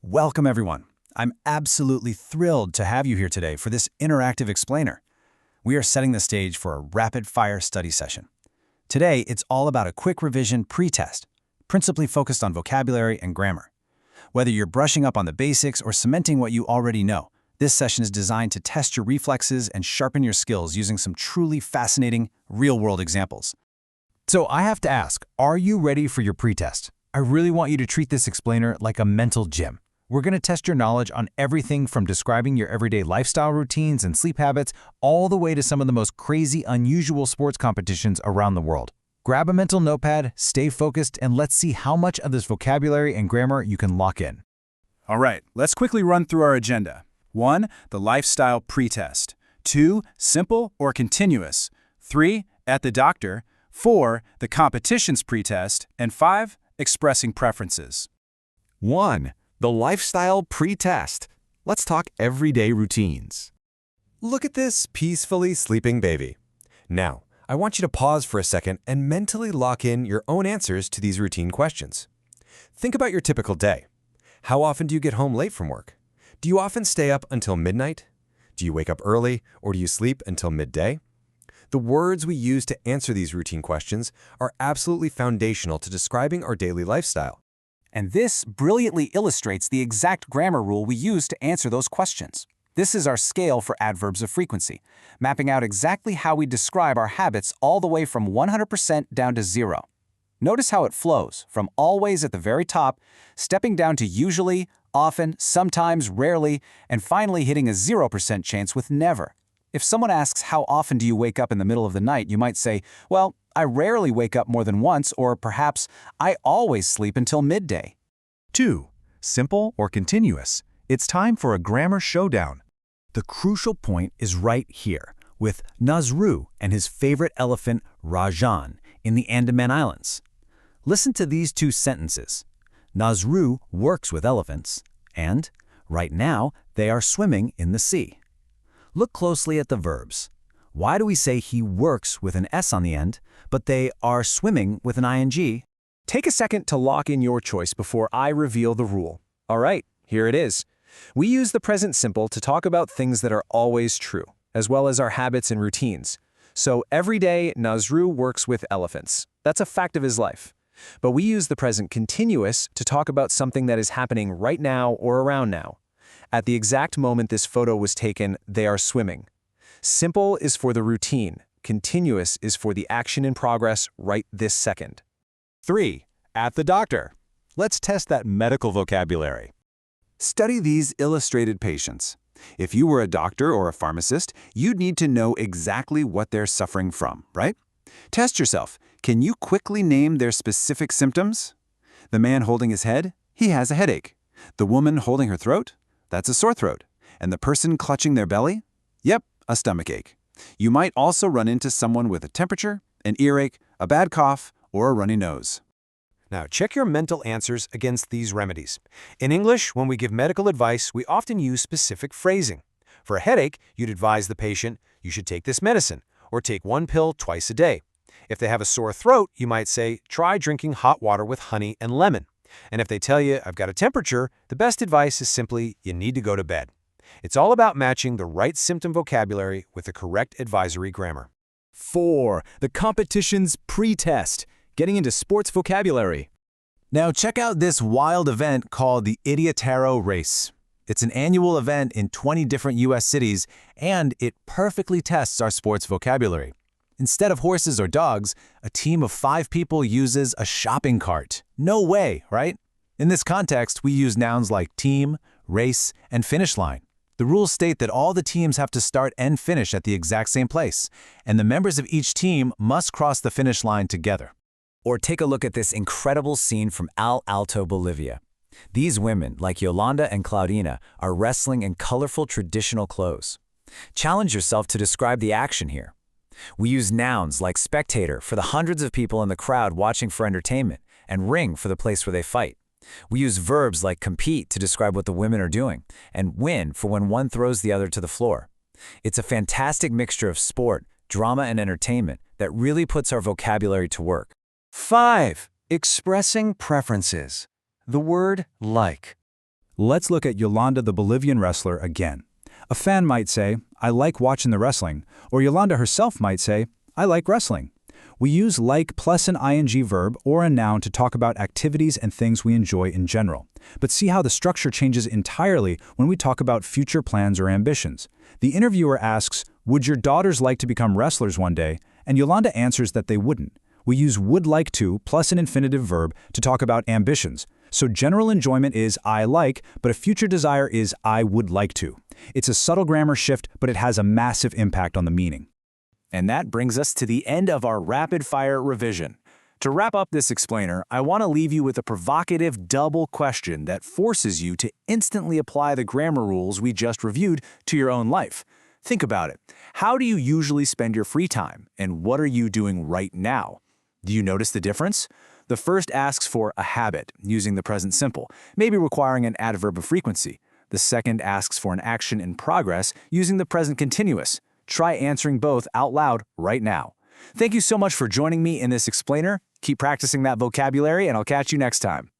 Welcome, everyone. I'm absolutely thrilled to have you here today for this interactive explainer. We are setting the stage for a rapid-fire study session. Today, it's all about a quick revision pre-test, principally focused on vocabulary and grammar. Whether you're brushing up on the basics or cementing what you already know, this session is designed to test your reflexes and sharpen your skills using some truly fascinating, real-world examples. So I have to ask, are you ready for your pre-test? I really want you to treat this explainer like a mental gym. We're going to test your knowledge on everything from describing your everyday lifestyle routines and sleep habits all the way to some of the most crazy, unusual sports competitions around the world. Grab a mental notepad, stay focused, and let's see how much of this vocabulary and grammar you can lock in. All right, let's quickly run through our agenda. 1. The lifestyle pretest. 2. Simple or continuous. 3. At the doctor. 4. The competitions pretest. And 5. Expressing preferences. 1. The lifestyle pre-test. Let's talk everyday routines. Look at this peacefully sleeping baby. Now, I want you to pause for a second and mentally lock in your own answers to these routine questions. Think about your typical day. How often do you get home late from work? Do you often stay up until midnight? Do you wake up early, or do you sleep until midday? The words we use to answer these routine questions are absolutely foundational to describing our daily lifestyle. And this brilliantly illustrates the exact grammar rule we use to answer those questions. This is our scale for adverbs of frequency, mapping out exactly how we describe our habits all the way from 100% down to 0. Notice how it flows, from always at the very top, stepping down to usually, often, sometimes, rarely, and finally hitting a 0% chance with never. If someone asks how often do you wake up in the middle of the night, you might say, well, I rarely wake up more than once, or perhaps, I always sleep until midday. 2. Simple or continuous. It's time for a grammar showdown. The crucial point is right here, with Nazru and his favorite elephant, Rajan, in the Andaman Islands. Listen to these two sentences. Nazru works with elephants, and right now they are swimming in the sea. Look closely at the verbs. Why do we say he works with an S on the end, but they are swimming with an ing? Take a second to lock in your choice before I reveal the rule. All right, here it is. We use the present simple to talk about things that are always true, as well as our habits and routines. So every day, Nazru works with elephants. That's a fact of his life. But we use the present continuous to talk about something that is happening right now or around now. At the exact moment this photo was taken, they are swimming. Simple is for the routine. Continuous is for the action in progress right this second. 3. At the doctor. Let's test that medical vocabulary. Study these illustrated patients. If you were a doctor or a pharmacist, you'd need to know exactly what they're suffering from, right? Test yourself. Can you quickly name their specific symptoms? The man holding his head? He has a headache. The woman holding her throat? That's a sore throat. And the person clutching their belly? Yep, a stomachache. You might also run into someone with a temperature, an earache, a bad cough, or a runny nose. Now, check your mental answers against these remedies. In English, when we give medical advice, we often use specific phrasing. For a headache, you'd advise the patient, you should take this medicine, or take one pill twice a day. If they have a sore throat, you might say, try drinking hot water with honey and lemon. And if they tell you, I've got a temperature, the best advice is simply, you need to go to bed. It's all about matching the right symptom vocabulary with the correct advisory grammar. 4. The competition's pre-test. Getting into sports vocabulary. Now check out this wild event called the Idiotaro Race. It's an annual event in 20 different U.S. cities, and it perfectly tests our sports vocabulary. Instead of horses or dogs, a team of 5 people uses a shopping cart. No way, right? In this context, we use nouns like team, race, and finish line. The rules state that all the teams have to start and finish at the exact same place, and the members of each team must cross the finish line together. Or take a look at this incredible scene from Al Alto, Bolivia. These women, like Yolanda and Claudina, are wrestling in colorful traditional clothes. Challenge yourself to describe the action here. We use nouns like spectator for the hundreds of people in the crowd watching for entertainment, and ring for the place where they fight. We use verbs like compete to describe what the women are doing, and win for when one throws the other to the floor. It's a fantastic mixture of sport, drama, and entertainment that really puts our vocabulary to work. 5. Expressing preferences. The word like. Let's look at Yolanda the Bolivian wrestler again. A fan might say, I like watching the wrestling, or Yolanda herself might say, I like wrestling. We use like plus an ing verb or a noun to talk about activities and things we enjoy in general. But see how the structure changes entirely when we talk about future plans or ambitions. The interviewer asks, would your daughters like to become wrestlers one day? And Yolanda answers that they wouldn't. We use would like to plus an infinitive verb to talk about ambitions. So general enjoyment is I like, but a future desire is I would like to. It's a subtle grammar shift, but it has a massive impact on the meaning. And that brings us to the end of our rapid-fire revision. To wrap up this explainer, I want to leave you with a provocative double question that forces you to instantly apply the grammar rules we just reviewed to your own life. Think about it. How do you usually spend your free time, and what are you doing right now? Do you notice the difference? The first asks for a habit, using the present simple, maybe requiring an adverb of frequency. The second asks for an action in progress, using the present continuous. Try answering both out loud right now. Thank you so much for joining me in this explainer. Keep practicing that vocabulary, and I'll catch you next time.